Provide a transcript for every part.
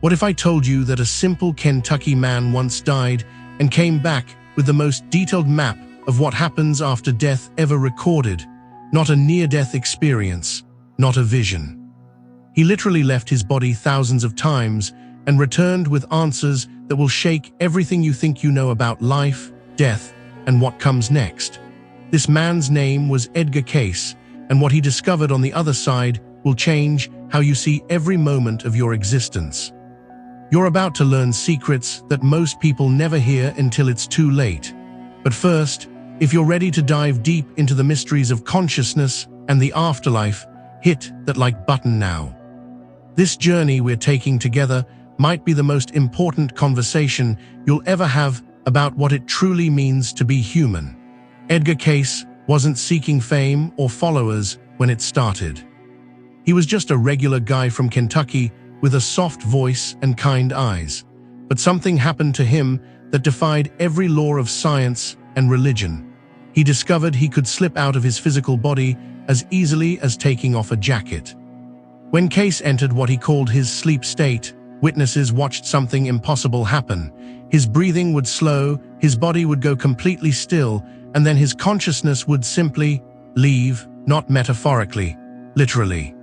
What if I told you that a simple Kentucky man once died and came back with the most detailed map of what happens after death ever recorded? Not a near-death experience, not a vision. He literally left his body thousands of times and returned with answers that will shake everything you think you know about life, death, and what comes next. This man's name was Edgar Cayce, and what he discovered on the other side will change how you see every moment of your existence. You're about to learn secrets that most people never hear until it's too late. But first, if you're ready to dive deep into the mysteries of consciousness and the afterlife, hit that like button now. This journey we're taking together might be the most important conversation you'll ever have about what it truly means to be human. Edgar Cayce wasn't seeking fame or followers when it started. He was just a regular guy from Kentucky with a soft voice and kind eyes. But something happened to him that defied every law of science and religion. He discovered he could slip out of his physical body as easily as taking off a jacket. When Cayce entered what he called his sleep state, witnesses watched something impossible happen. His breathing would slow, his body would go completely still, and then his consciousness would simply leave, not metaphorically, literally.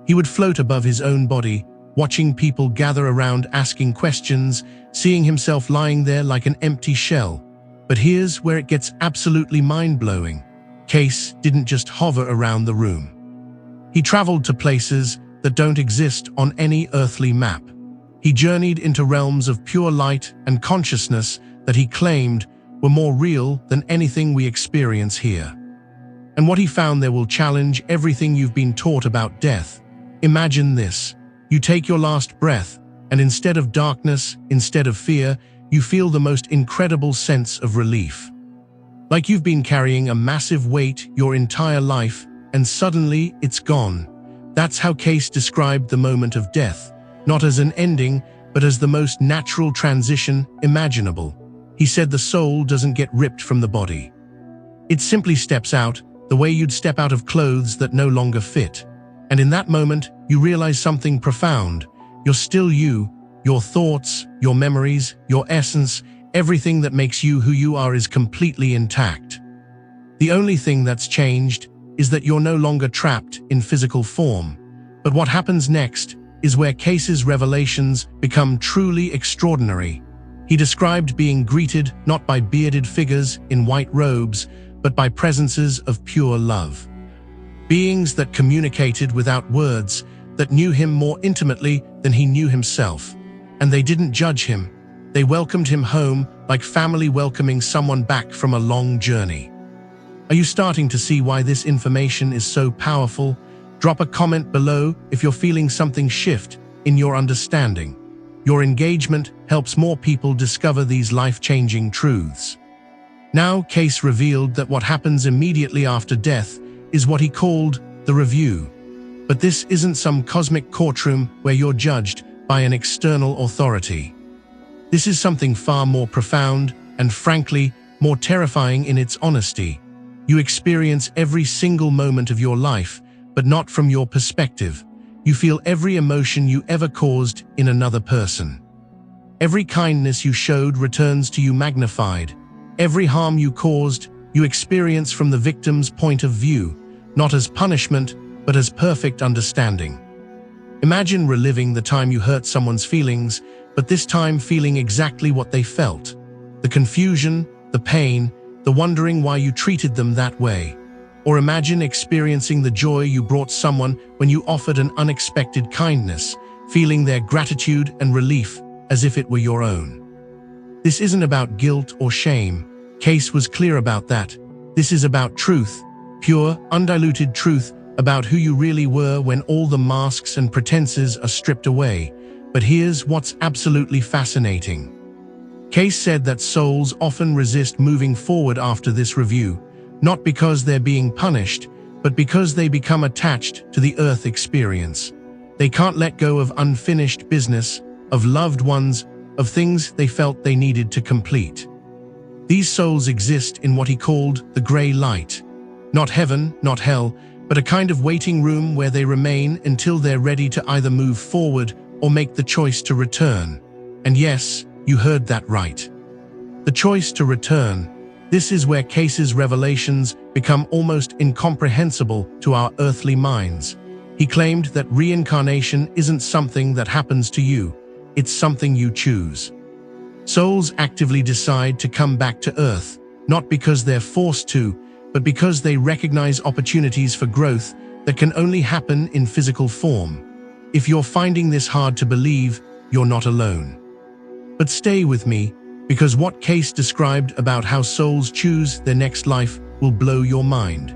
He would float above his own body, watching people gather around asking questions, seeing himself lying there like an empty shell. But here's where it gets absolutely mind-blowing. Cayce didn't just hover around the room. He traveled to places that don't exist on any earthly map. He journeyed into realms of pure light and consciousness that he claimed were more real than anything we experience here. And what he found there will challenge everything you've been taught about death. Imagine this. You take your last breath, and instead of darkness, instead of fear, you feel the most incredible sense of relief. Like you've been carrying a massive weight your entire life, and suddenly it's gone. That's how Cayce described the moment of death, not as an ending, but as the most natural transition imaginable. He said the soul doesn't get ripped from the body. It simply steps out, the way you'd step out of clothes that no longer fit. And in that moment, you realize something profound. You're still you. Your thoughts, your memories, your essence, everything that makes you who you are is completely intact. The only thing that's changed is that you're no longer trapped in physical form. But what happens next is where Cayce's revelations become truly extraordinary. He described being greeted not by bearded figures in white robes, but by presences of pure love. Beings that communicated without words, that knew him more intimately than he knew himself. And they didn't judge him. They welcomed him home like family welcoming someone back from a long journey. Are you starting to see why this information is so powerful? Drop a comment below if you're feeling something shift in your understanding. Your engagement helps more people discover these life-changing truths. Now, Cayce revealed that what happens immediately after death is what he called the review. But this isn't some cosmic courtroom where you're judged by an external authority. This is something far more profound and, frankly, more terrifying in its honesty. You experience every single moment of your life, but not from your perspective. You feel every emotion you ever caused in another person. Every kindness you showed returns to you magnified. Every harm you caused, you experience from the victim's point of view, not as punishment, but as perfect understanding. Imagine reliving the time you hurt someone's feelings, but this time feeling exactly what they felt. The confusion, the pain, the wondering why you treated them that way. Or imagine experiencing the joy you brought someone when you offered an unexpected kindness, feeling their gratitude and relief as if it were your own. This isn't about guilt or shame. Cayce was clear about that. This is about truth, pure, undiluted truth about who you really were when all the masks and pretenses are stripped away. But here's what's absolutely fascinating. Cayce said that souls often resist moving forward after this review, not because they're being punished, but because they become attached to the earth experience. They can't let go of unfinished business, of loved ones, of things they felt they needed to complete. These souls exist in what he called the gray light. Not heaven, not hell, but a kind of waiting room where they remain until they're ready to either move forward or make the choice to return. And yes, you heard that right. The choice to return. This is where Cayce's revelations become almost incomprehensible to our earthly minds. He claimed that reincarnation isn't something that happens to you, it's something you choose. Souls actively decide to come back to Earth, not because they're forced to, but because they recognize opportunities for growth that can only happen in physical form. If you're finding this hard to believe, you're not alone. But stay with me, because what Cayce described about how souls choose their next life will blow your mind.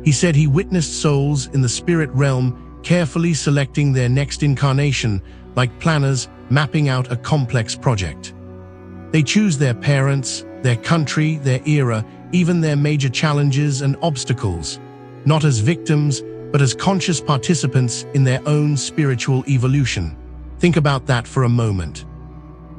He said he witnessed souls in the spirit realm carefully selecting their next incarnation, like planners mapping out a complex project. They choose their parents, their country, their era, even their major challenges and obstacles, not as victims, but as conscious participants in their own spiritual evolution. Think about that for a moment.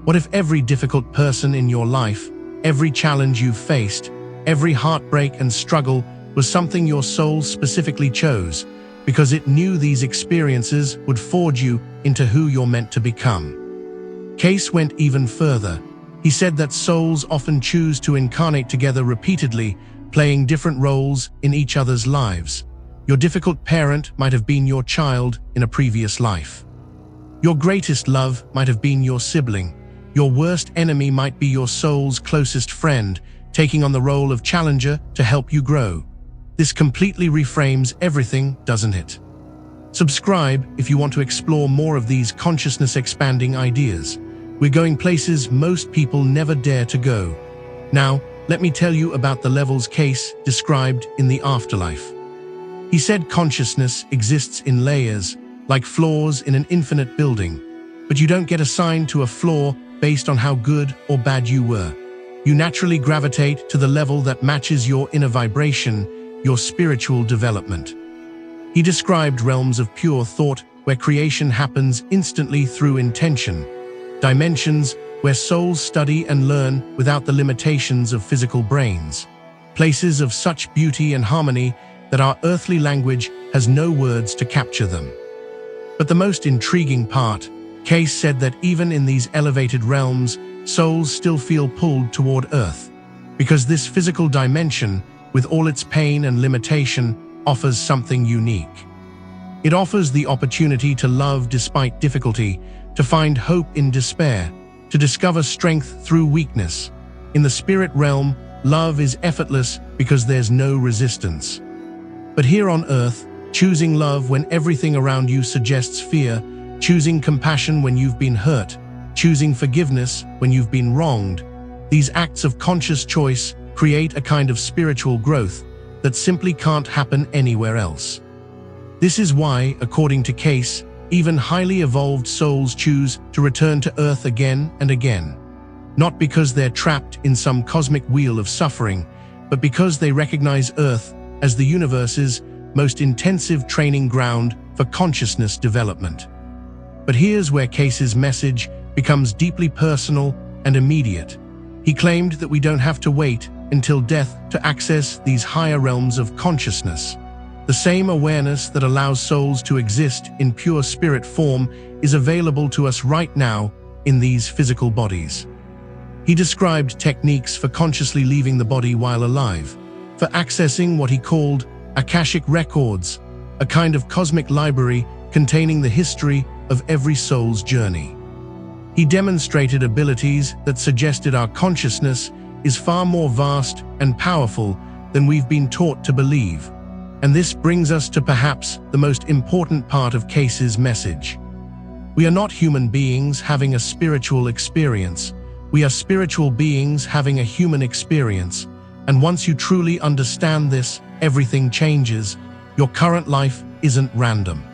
What if every difficult person in your life, every challenge you've faced, every heartbreak and struggle was something your soul specifically chose, because it knew these experiences would forge you into who you're meant to become? Cayce went even further. He said that souls often choose to incarnate together repeatedly, playing different roles in each other's lives. Your difficult parent might have been your child in a previous life. Your greatest love might have been your sibling. Your worst enemy might be your soul's closest friend, taking on the role of challenger to help you grow. This completely reframes everything, doesn't it? Subscribe if you want to explore more of these consciousness-expanding ideas. We're going places most people never dare to go. Now, let me tell you about the levels Cayce described in the afterlife. He said consciousness exists in layers, like floors in an infinite building, but you don't get assigned to a floor based on how good or bad you were. You naturally gravitate to the level that matches your inner vibration, your spiritual development. He described realms of pure thought where creation happens instantly through intention, dimensions where souls study and learn without the limitations of physical brains, places of such beauty and harmony that our earthly language has no words to capture them. But the most intriguing part, Cayce said that even in these elevated realms, souls still feel pulled toward Earth, because this physical dimension, with all its pain and limitation, offers something unique. It offers the opportunity to love despite difficulty, to find hope in despair, to discover strength through weakness. In the spirit realm, love is effortless because there's no resistance. But here on Earth, choosing love when everything around you suggests fear, choosing compassion when you've been hurt, choosing forgiveness when you've been wronged, these acts of conscious choice create a kind of spiritual growth that simply can't happen anywhere else. This is why, according to Cayce, even highly evolved souls choose to return to Earth again and again. Not because they're trapped in some cosmic wheel of suffering, but because they recognize Earth as the universe's most intensive training ground for consciousness development. But here's where Cayce's message becomes deeply personal and immediate. He claimed that we don't have to wait until death to access these higher realms of consciousness. The same awareness that allows souls to exist in pure spirit form is available to us right now in these physical bodies. He described techniques for consciously leaving the body while alive, for accessing what he called Akashic records, a kind of cosmic library containing the history of every soul's journey. He demonstrated abilities that suggested our consciousness is far more vast and powerful than we've been taught to believe. And this brings us to perhaps the most important part of Cayce's message. We are not human beings having a spiritual experience. We are spiritual beings having a human experience. And once you truly understand this, everything changes. Your current life isn't random.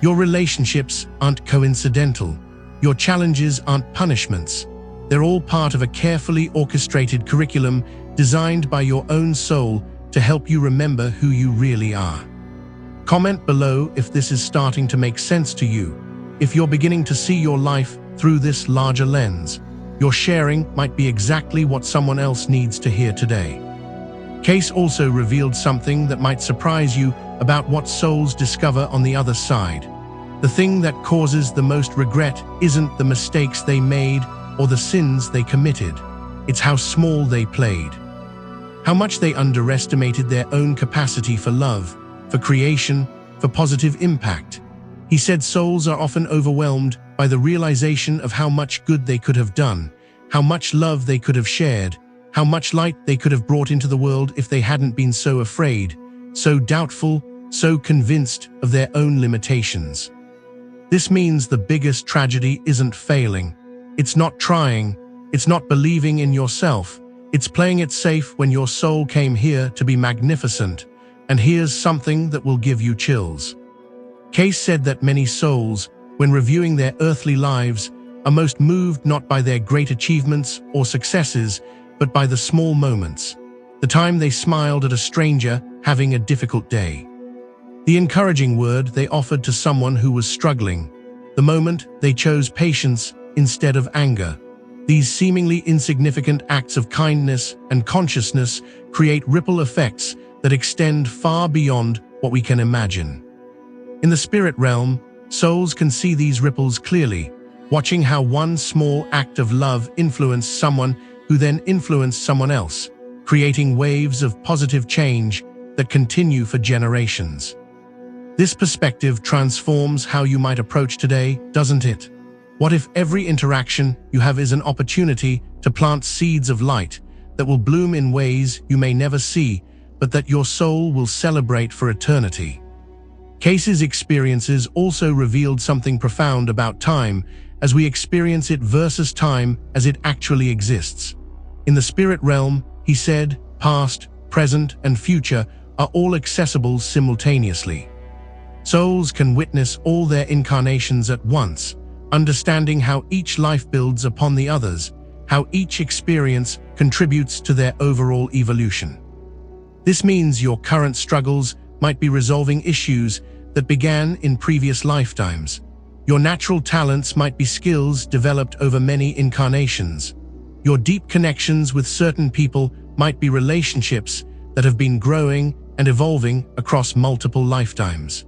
Your relationships aren't coincidental. Your challenges aren't punishments. They're all part of a carefully orchestrated curriculum designed by your own soul to help you remember who you really are. Comment below if this is starting to make sense to you, if you're beginning to see your life through this larger lens. Your sharing might be exactly what someone else needs to hear today. Cayce also revealed something that might surprise you about what souls discover on the other side. The thing that causes the most regret isn't the mistakes they made or the sins they committed. It's how small they played. How much they underestimated their own capacity for love, for creation, for positive impact. He said souls are often overwhelmed by the realization of how much good they could have done, how much love they could have shared, how much light they could have brought into the world if they hadn't been so afraid, so doubtful, so convinced of their own limitations. This means the biggest tragedy isn't failing. It's not trying. It's not believing in yourself. It's playing it safe when your soul came here to be magnificent. And here's something that will give you chills. Cayce said that many souls, when reviewing their earthly lives, are most moved not by their great achievements or successes, but by the small moments. The time they smiled at a stranger having a difficult day. The encouraging word they offered to someone who was struggling. The moment they chose patience instead of anger. These seemingly insignificant acts of kindness and consciousness create ripple effects that extend far beyond what we can imagine. In the spirit realm, souls can see these ripples clearly, watching how one small act of love influenced someone who then influenced someone else, creating waves of positive change that continue for generations. This perspective transforms how you might approach today, doesn't it? What if every interaction you have is an opportunity to plant seeds of light that will bloom in ways you may never see, but that your soul will celebrate for eternity? Cayce's experiences also revealed something profound about time as we experience it versus time as it actually exists. In the spirit realm, he said, past, present, and future are all accessible simultaneously. Souls can witness all their incarnations at once, understanding how each life builds upon the others, how each experience contributes to their overall evolution. This means your current struggles might be resolving issues that began in previous lifetimes. Your natural talents might be skills developed over many incarnations. Your deep connections with certain people might be relationships that have been growing and evolving across multiple lifetimes.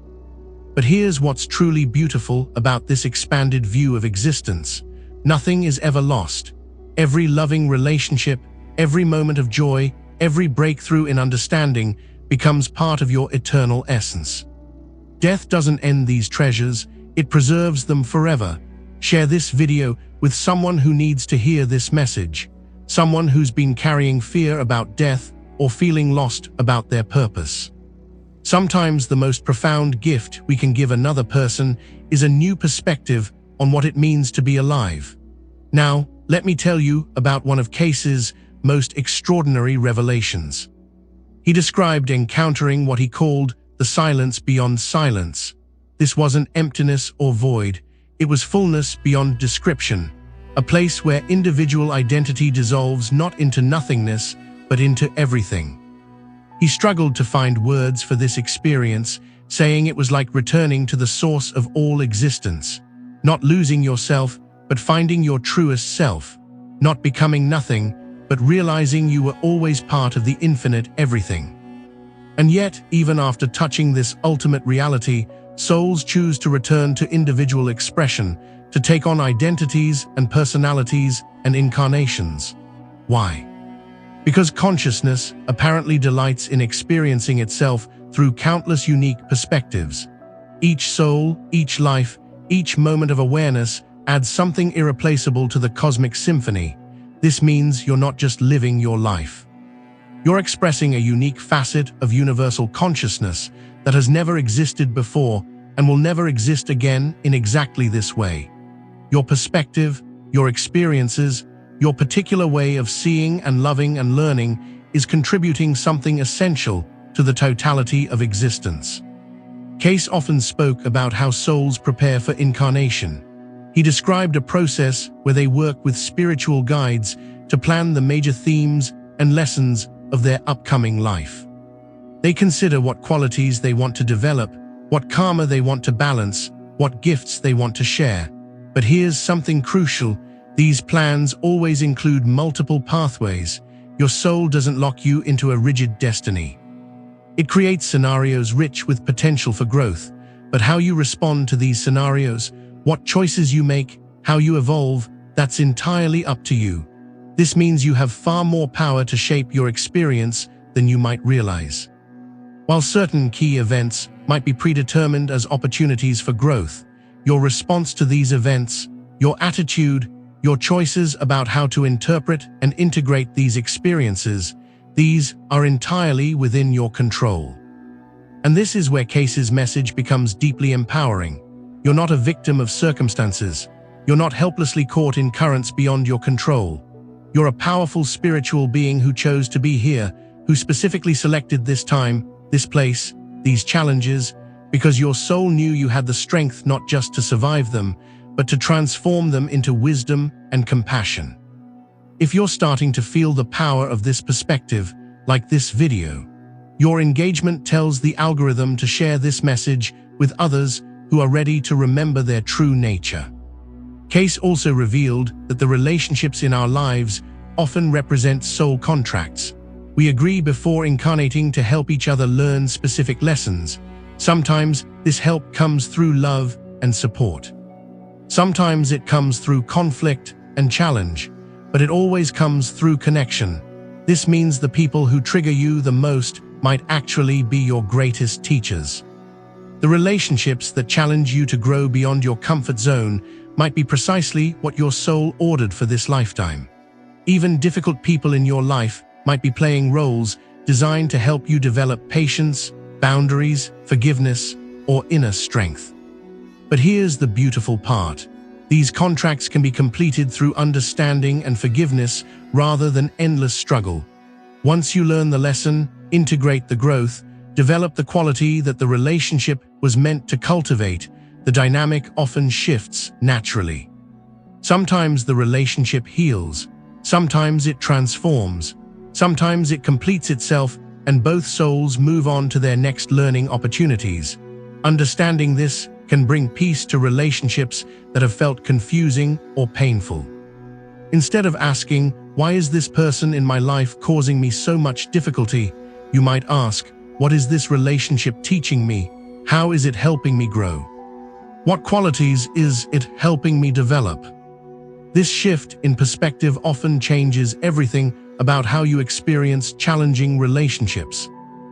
But here's what's truly beautiful about this expanded view of existence. Nothing is ever lost. Every loving relationship, every moment of joy, every breakthrough in understanding becomes part of your eternal essence. Death doesn't end these treasures, it preserves them forever. Share this video with someone who needs to hear this message, someone who's been carrying fear about death or feeling lost about their purpose. Sometimes the most profound gift we can give another person is a new perspective on what it means to be alive. Now, let me tell you about one of Cayce's most extraordinary revelations. He described encountering what he called the silence beyond silence. This wasn't emptiness or void, it was fullness beyond description, a place where individual identity dissolves not into nothingness, but into everything. He struggled to find words for this experience, saying it was like returning to the source of all existence, not losing yourself, but finding your truest self, not becoming nothing, but realizing you were always part of the infinite everything. And yet, even after touching this ultimate reality, souls choose to return to individual expression, to take on identities and personalities and incarnations. Why? Because consciousness apparently delights in experiencing itself through countless unique perspectives. Each soul, each life, each moment of awareness adds something irreplaceable to the cosmic symphony. This means you're not just living your life. You're expressing a unique facet of universal consciousness that has never existed before and will never exist again in exactly this way. Your perspective, your experiences, your particular way of seeing and loving and learning is contributing something essential to the totality of existence. Cayce often spoke about how souls prepare for incarnation. He described a process where they work with spiritual guides to plan the major themes and lessons of their upcoming life. They consider what qualities they want to develop, what karma they want to balance, what gifts they want to share. But here's something crucial. These plans always include multiple pathways. Your soul doesn't lock you into a rigid destiny. It creates scenarios rich with potential for growth, But how you respond to these scenarios, what choices you make, how you evolve, that's entirely up to you. This means you have far more power to shape your experience than you might realize. While certain key events might be predetermined as opportunities for growth, your response to these events, your attitude, your choices about how to interpret and integrate these experiences, these are entirely within your control. And this is where Cayce's message becomes deeply empowering. You're not a victim of circumstances. You're not helplessly caught in currents beyond your control. You're a powerful spiritual being who chose to be here, who specifically selected this time, this place, these challenges, because your soul knew you had the strength not just to survive them, but to transform them into wisdom and compassion. If you're starting to feel the power of this perspective, like this video, your engagement tells the algorithm to share this message with others who are ready to remember their true nature. Cayce also revealed that the relationships in our lives often represent soul contracts. We agree before incarnating to help each other learn specific lessons. Sometimes this help comes through love and support. Sometimes it comes through conflict and challenge, but it always comes through connection. This means the people who trigger you the most might actually be your greatest teachers. The relationships that challenge you to grow beyond your comfort zone might be precisely what your soul ordered for this lifetime. Even difficult people in your life might be playing roles designed to help you develop patience, boundaries, forgiveness, or inner strength. But here's the beautiful part. These contracts can be completed through understanding and forgiveness rather than endless struggle. Once you learn the lesson, integrate the growth, develop the quality that the relationship was meant to cultivate, the dynamic often shifts naturally. Sometimes the relationship heals, sometimes it transforms, sometimes it completes itself, and both souls move on to their next learning opportunities. Understanding this can bring peace to relationships that have felt confusing or painful. Instead of asking, "Why is this person in my life causing me so much difficulty?" you might ask, "What is this relationship teaching me? How is it helping me grow? What qualities is it helping me develop?" This shift in perspective often changes everything about how you experience challenging relationships.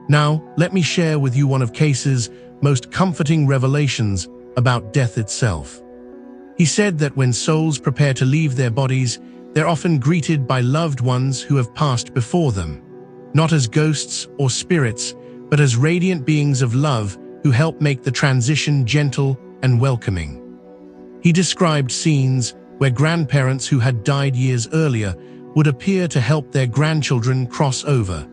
Now, let me share with you one of Cayce's most comforting revelations about death itself. He said that when souls prepare to leave their bodies, they're often greeted by loved ones who have passed before them, not as ghosts or spirits, but as radiant beings of love who help make the transition gentle and welcoming. He described scenes where grandparents who had died years earlier would appear to help their grandchildren cross over.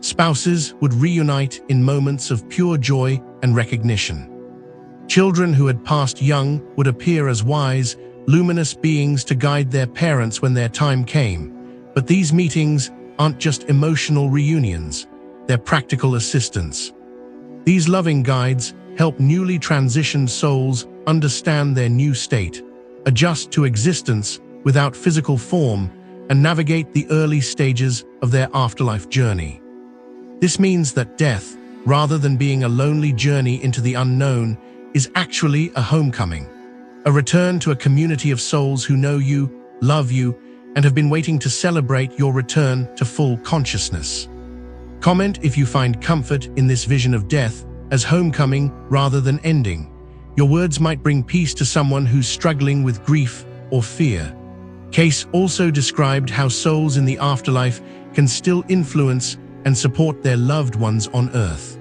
Spouses would reunite in moments of pure joy and recognition. Children who had passed young would appear as wise, luminous beings to guide their parents when their time came. But these meetings aren't just emotional reunions, they're practical assistants. These loving guides help newly transitioned souls understand their new state, adjust to existence without physical form, and navigate the early stages of their afterlife journey. This means that death, rather than being a lonely journey into the unknown, is actually a homecoming, a return to a community of souls who know you, love you, and have been waiting to celebrate your return to full consciousness. Comment if you find comfort in this vision of death as homecoming rather than ending. Your words might bring peace to someone who's struggling with grief or fear. Cayce also described how souls in the afterlife can still influence and support their loved ones on earth.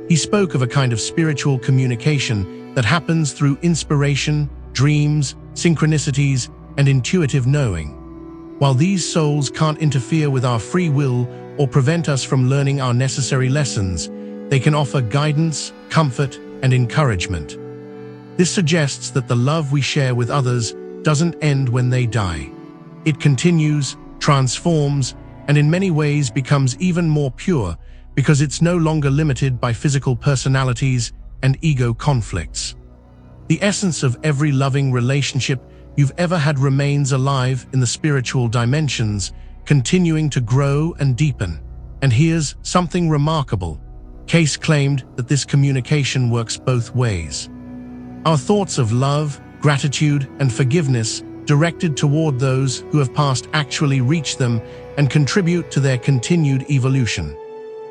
He spoke of a kind of spiritual communication that happens through inspiration, dreams, synchronicities, and intuitive knowing. While these souls can't interfere with our free will or prevent us from learning our necessary lessons, they can offer guidance, comfort, and encouragement. This suggests that the love we share with others doesn't end when they die. It continues, transforms, and in many ways becomes even more pure because it's no longer limited by physical personalities and ego conflicts. The essence of every loving relationship you've ever had remains alive in the spiritual dimensions, continuing to grow and deepen. And here's something remarkable. Cayce claimed that this communication works both ways. Our thoughts of love, gratitude, and forgiveness directed toward those who have passed actually reach them and contribute to their continued evolution.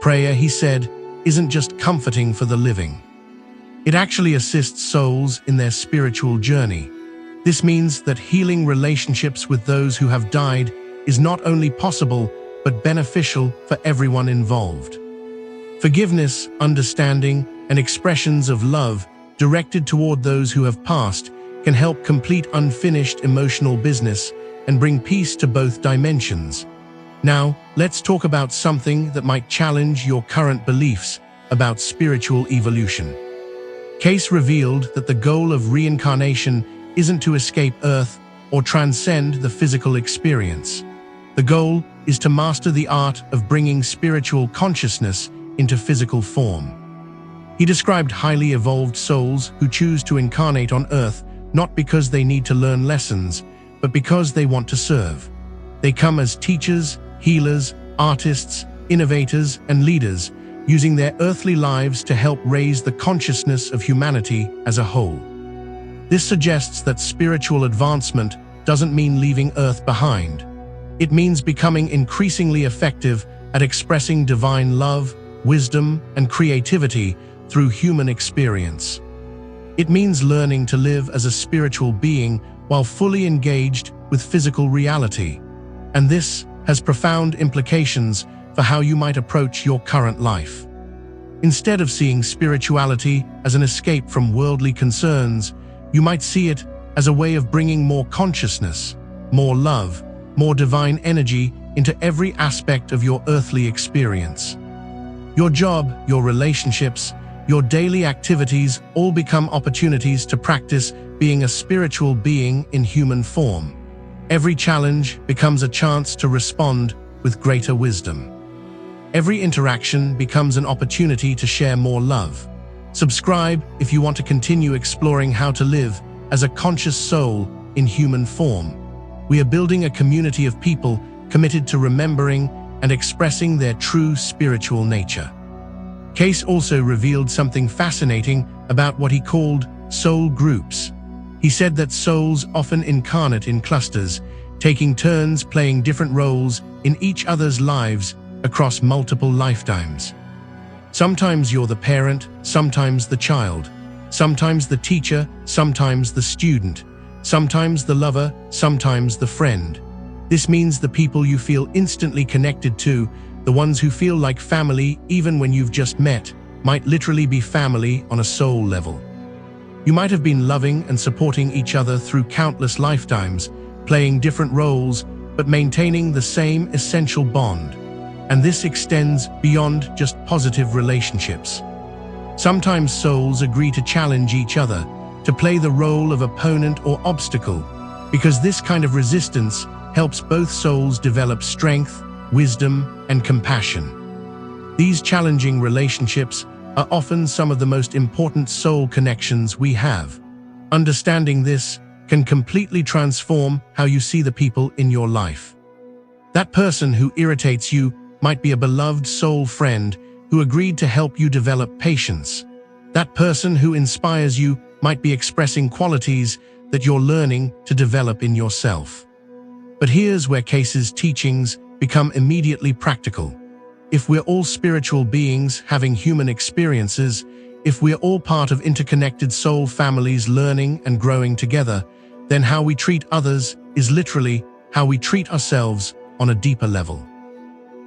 Prayer, he said, isn't just comforting for the living. It actually assists souls in their spiritual journey. This means that healing relationships with those who have died is not only possible, but beneficial for everyone involved. Forgiveness, understanding, and expressions of love directed toward those who have passed can help complete unfinished emotional business and bring peace to both dimensions. Now, let's talk about something that might challenge your current beliefs about spiritual evolution. Cayce revealed that the goal of reincarnation isn't to escape Earth or transcend the physical experience. The goal is to master the art of bringing spiritual consciousness into physical form. He described highly evolved souls who choose to incarnate on Earth not because they need to learn lessons, but because they want to serve. They come as teachers, healers, artists, innovators, and leaders, using their earthly lives to help raise the consciousness of humanity as a whole. This suggests that spiritual advancement doesn't mean leaving Earth behind. It means becoming increasingly effective at expressing divine love, wisdom, and creativity through human experience. It means learning to live as a spiritual being while fully engaged with physical reality. And this has profound implications for how you might approach your current life. Instead of seeing spirituality as an escape from worldly concerns, you might see it as a way of bringing more consciousness, more love, more divine energy into every aspect of your earthly experience. Your job, your relationships, your daily activities all become opportunities to practice being a spiritual being in human form. Every challenge becomes a chance to respond with greater wisdom. Every interaction becomes an opportunity to share more love. Subscribe if you want to continue exploring how to live as a conscious soul in human form. We are building a community of people committed to remembering and expressing their true spiritual nature. Cayce also revealed something fascinating about what he called soul groups. He said that souls often incarnate in clusters, taking turns playing different roles in each other's lives across multiple lifetimes. Sometimes you're the parent, sometimes the child, sometimes the teacher, sometimes the student, sometimes the lover, sometimes the friend. This means the people you feel instantly connected to, the ones who feel like family even when you've just met, might literally be family on a soul level. You might have been loving and supporting each other through countless lifetimes, playing different roles, but maintaining the same essential bond. And this extends beyond just positive relationships. Sometimes souls agree to challenge each other, to play the role of opponent or obstacle, because this kind of resistance helps both souls develop strength, wisdom, and compassion. These challenging relationships are often some of the most important soul connections we have. Understanding this can completely transform how you see the people in your life. That person who irritates you might be a beloved soul friend who agreed to help you develop patience. That person who inspires you might be expressing qualities that you're learning to develop in yourself. But here's where Cayce's teachings become immediately practical. If we're all spiritual beings having human experiences, if we're all part of interconnected soul families learning and growing together, then how we treat others is literally how we treat ourselves on a deeper level.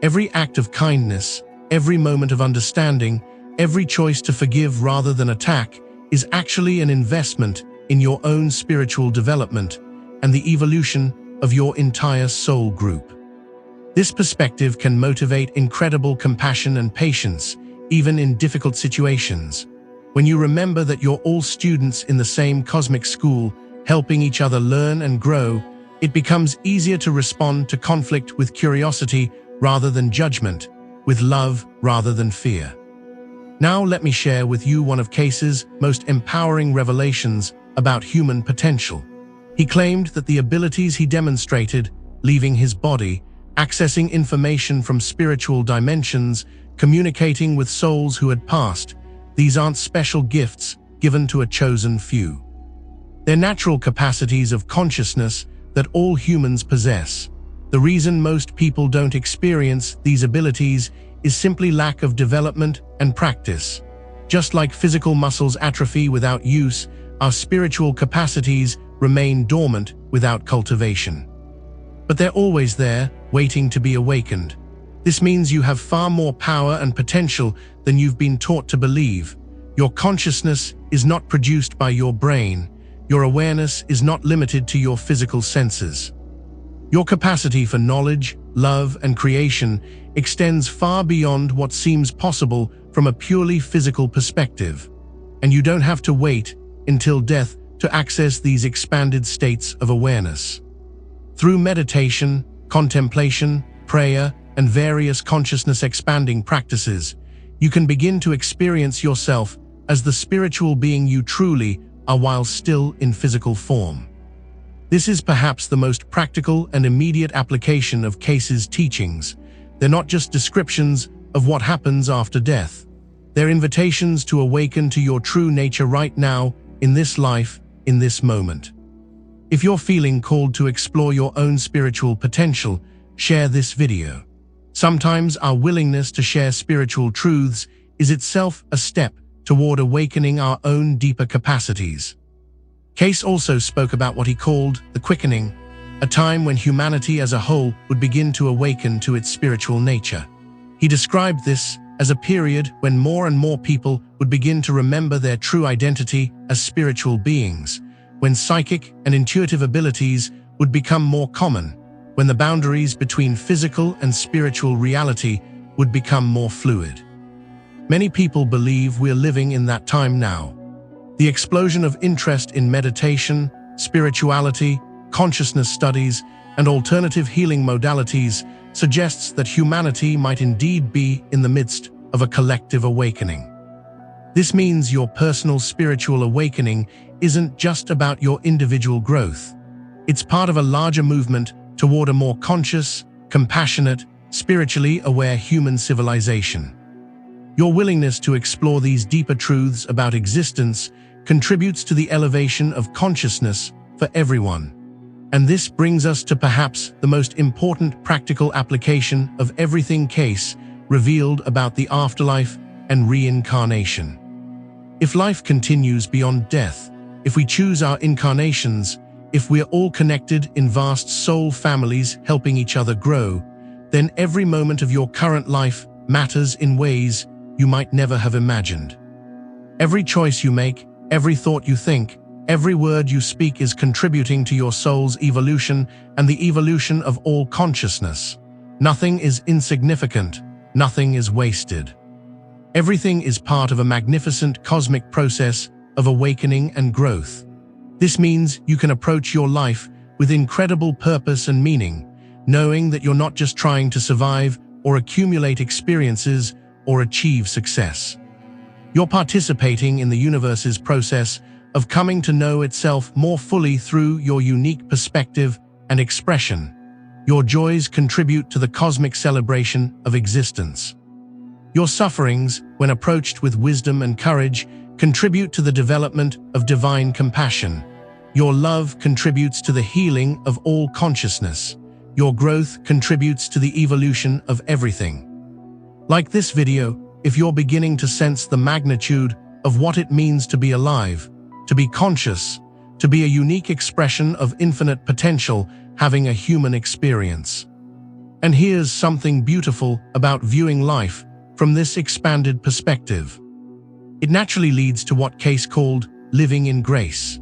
Every act of kindness, every moment of understanding, every choice to forgive rather than attack is actually an investment in your own spiritual development and the evolution of your entire soul group. This perspective can motivate incredible compassion and patience, even in difficult situations. When you remember that you're all students in the same cosmic school, helping each other learn and grow, it becomes easier to respond to conflict with curiosity rather than judgment, with love rather than fear. Now let me share with you one of Cayce's most empowering revelations about human potential. He claimed that the abilities he demonstrated, leaving his body, accessing information from spiritual dimensions, communicating with souls who had passed. These aren't special gifts given to a chosen few. They're natural capacities of consciousness that all humans possess. The reason most people don't experience these abilities is simply lack of development and practice. Just like physical muscles atrophy without use, our spiritual capacities remain dormant without cultivation. But they're always there, waiting to be awakened. This means you have far more power and potential than you've been taught to believe. Your consciousness is not produced by your brain. Your awareness is not limited to your physical senses. Your capacity for knowledge, love, and creation extends far beyond what seems possible from a purely physical perspective. And you don't have to wait until death to access these expanded states of awareness. Through meditation, contemplation, prayer, and various consciousness-expanding practices, you can begin to experience yourself as the spiritual being you truly are while still in physical form. This is perhaps the most practical and immediate application of Cayce's teachings. They're not just descriptions of what happens after death. They're invitations to awaken to your true nature right now, in this life, in this moment. If you're feeling called to explore your own spiritual potential, share this video. Sometimes our willingness to share spiritual truths is itself a step toward awakening our own deeper capacities. Cayce also spoke about what he called the quickening, a time when humanity as a whole would begin to awaken to its spiritual nature. He described this as a period when more and more people would begin to remember their true identity as spiritual beings, when psychic and intuitive abilities would become more common, when the boundaries between physical and spiritual reality would become more fluid. Many people believe we're living in that time now. The explosion of interest in meditation, spirituality, consciousness studies, and alternative healing modalities suggests that humanity might indeed be in the midst of a collective awakening. This means your personal spiritual awakening isn't just about your individual growth. It's part of a larger movement toward a more conscious, compassionate, spiritually aware human civilization. Your willingness to explore these deeper truths about existence contributes to the elevation of consciousness for everyone. And this brings us to perhaps the most important practical application of everything Cayce revealed about the afterlife and reincarnation. If life continues beyond death, if we choose our incarnations, if we're all connected in vast soul families helping each other grow, then every moment of your current life matters in ways you might never have imagined. Every choice you make, every thought you think, every word you speak is contributing to your soul's evolution and the evolution of all consciousness. Nothing is insignificant, nothing is wasted. Everything is part of a magnificent cosmic process of awakening and growth. This means you can approach your life with incredible purpose and meaning, knowing that you're not just trying to survive or accumulate experiences or achieve success. You're participating in the universe's process of coming to know itself more fully through your unique perspective and expression. Your joys contribute to the cosmic celebration of existence. Your sufferings, when approached with wisdom and courage, contribute to the development of divine compassion. Your love contributes to the healing of all consciousness. Your growth contributes to the evolution of everything. Like this video, if you're beginning to sense the magnitude of what it means to be alive, to be conscious, to be a unique expression of infinite potential, having a human experience. And here's something beautiful about viewing life from this expanded perspective. It naturally leads to what Cayce called living in grace.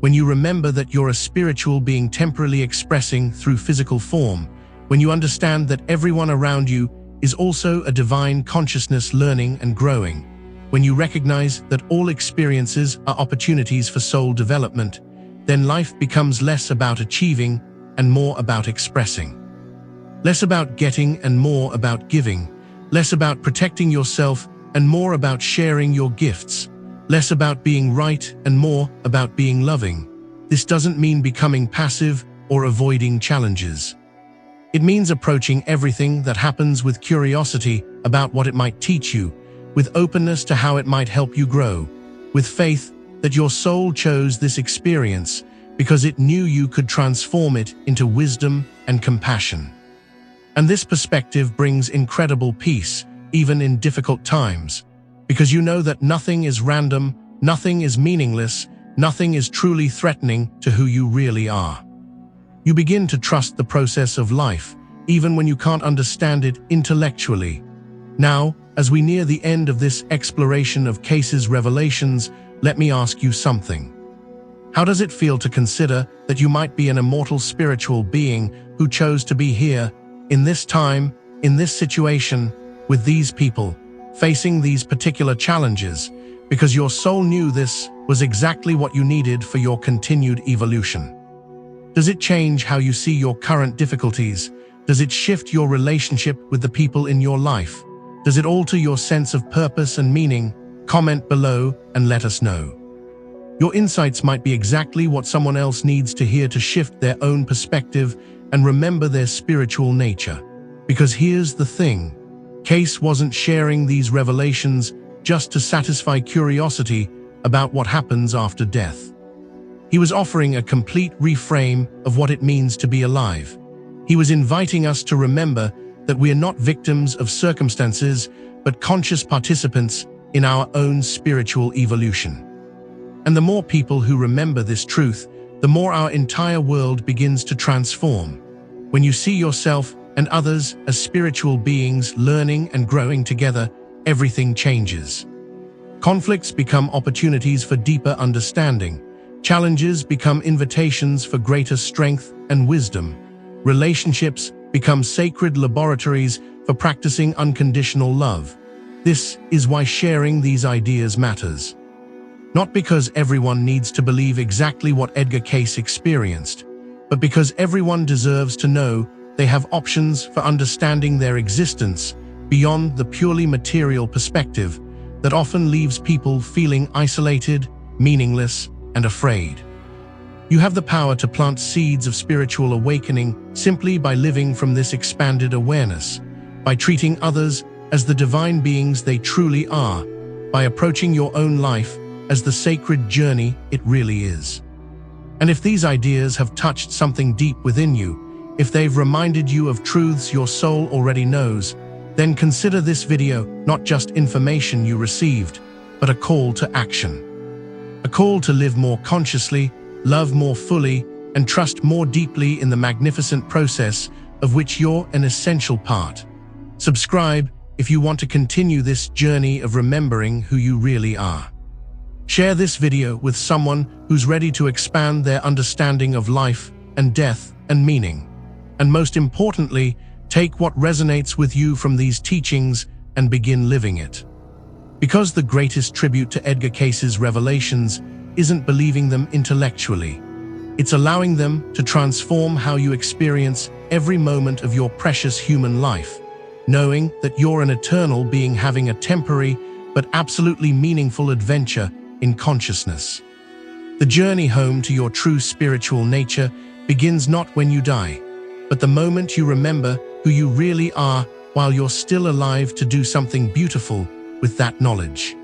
When you remember that you're a spiritual being temporarily expressing through physical form, when you understand that everyone around you is also a divine consciousness learning and growing, when you recognize that all experiences are opportunities for soul development, then life becomes less about achieving and more about expressing. Less about getting and more about giving, less about protecting yourself and more about sharing your gifts, less about being right and more about being loving. This doesn't mean becoming passive or avoiding challenges. It means approaching everything that happens with curiosity about what it might teach you, with openness to how it might help you grow, with faith that your soul chose this experience because it knew you could transform it into wisdom and compassion. And this perspective brings incredible peace, even in difficult times, because you know that nothing is random, nothing is meaningless, nothing is truly threatening to who you really are. You begin to trust the process of life, even when you can't understand it intellectually. Now, as we near the end of this exploration of Cayce's revelations, let me ask you something. How does it feel to consider that you might be an immortal spiritual being who chose to be here, in this time, in this situation, with these people, facing these particular challenges, because your soul knew this was exactly what you needed for your continued evolution? Does it change how you see your current difficulties? Does it shift your relationship with the people in your life? Does it alter your sense of purpose and meaning? Comment below and let us know. Your insights might be exactly what someone else needs to hear to shift their own perspective and remember their spiritual nature. Because here's the thing, Cayce wasn't sharing these revelations just to satisfy curiosity about what happens after death. He was offering a complete reframe of what it means to be alive. He was inviting us to remember that we are not victims of circumstances, but conscious participants in our own spiritual evolution. And the more people who remember this truth, the more our entire world begins to transform. When you see yourself and others as spiritual beings learning and growing together, everything changes. Conflicts become opportunities for deeper understanding. Challenges become invitations for greater strength and wisdom. Relationships become sacred laboratories for practicing unconditional love. This is why sharing these ideas matters. Not because everyone needs to believe exactly what Edgar Cayce experienced, but because everyone deserves to know they have options for understanding their existence beyond the purely material perspective that often leaves people feeling isolated, meaningless, and afraid. You have the power to plant seeds of spiritual awakening simply by living from this expanded awareness, by treating others as the divine beings they truly are, by approaching your own life as the sacred journey it really is. And if these ideas have touched something deep within you, if they've reminded you of truths your soul already knows, then consider this video not just information you received, but a call to action. A call to live more consciously, love more fully, and trust more deeply in the magnificent process of which you're an essential part. Subscribe if you want to continue this journey of remembering who you really are. Share this video with someone who's ready to expand their understanding of life and death and meaning. And most importantly, take what resonates with you from these teachings and begin living it. Because the greatest tribute to Edgar Cayce's revelations isn't believing them intellectually. It's allowing them to transform how you experience every moment of your precious human life, knowing that you're an eternal being having a temporary but absolutely meaningful adventure in consciousness. The journey home to your true spiritual nature begins not when you die, but the moment you remember who you really are while you're still alive to do something beautiful with that knowledge.